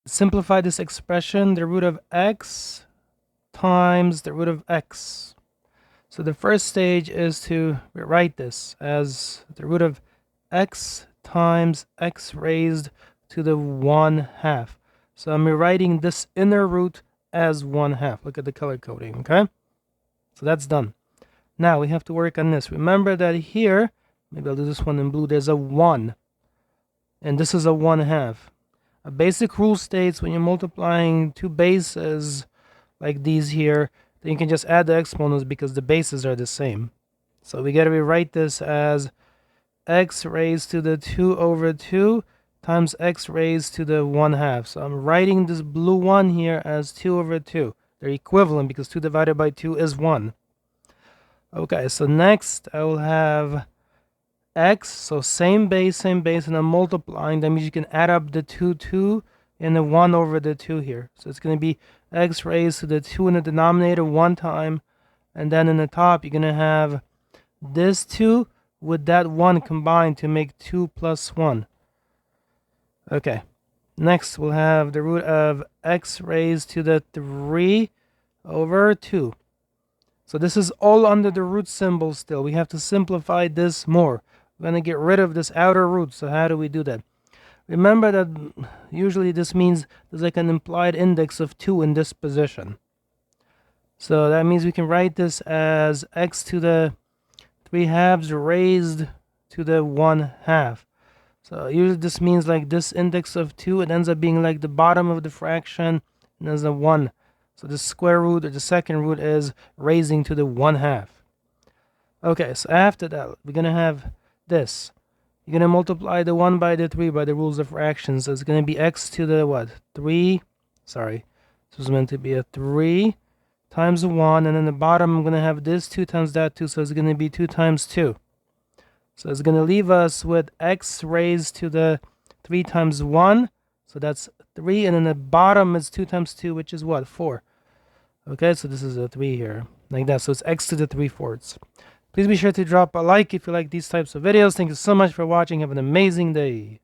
simplify this expression, the root of x times the root of x. So the first stage is to rewrite this as the root of x times x raised to the 1/2. So I'm rewriting this inner root as 1/2. Look at the color coding, okay? So that's done. Now we have to work on this. Remember that here, maybe I'll do this one in blue, there's a 1. And this is a 1/2. A basic rule states when you're multiplying two bases like these here, then you can just add the exponents because the bases are the same. So we got to rewrite this as x raised to the 2/2 times x raised to the 1/2. So I'm writing this blue one here as 2/2. They're equivalent because 2 divided by 2 is 1. Okay, so next I will have x, so same base, and I'm multiplying. That means you can add up the 2 and the 1/2 here. So it's going to be x raised to the 2 in the denominator one time, and then in the top you're going to have this 2 with that 1 combined to make 2 plus 1. Okay, next we'll have the root of x raised to the 3/2. So this is all under the root symbol still. We have to simplify this more. We're going to get rid of this outer root. So how do we do that? Remember that usually this means there's like an implied index of 2 in this position. So that means we can write this as x to the 3/2 raised to the 1/2. So usually this means like this index of 2, it ends up being like the bottom of the fraction, and there's a 1. So the square root or the second root is raising to the 1/2. Okay, so after that, we're going to have this. You're going to multiply the 1 by the 3 by the rules of fractions. So it's going to be x to the what? 3. Sorry. This was meant to be a 3 times a 1. And in the bottom, I'm going to have this 2 times that 2. So it's going to be 2 times 2. So it's going to leave us with x raised to the 3 times 1. So that's 3. And in the bottom is 2 times 2, which is what? 4. Okay, so this is a 3 here. Like that. So it's x to the 3/4. Please be sure to drop a like if you like these types of videos. Thank you so much for watching. Have an amazing day.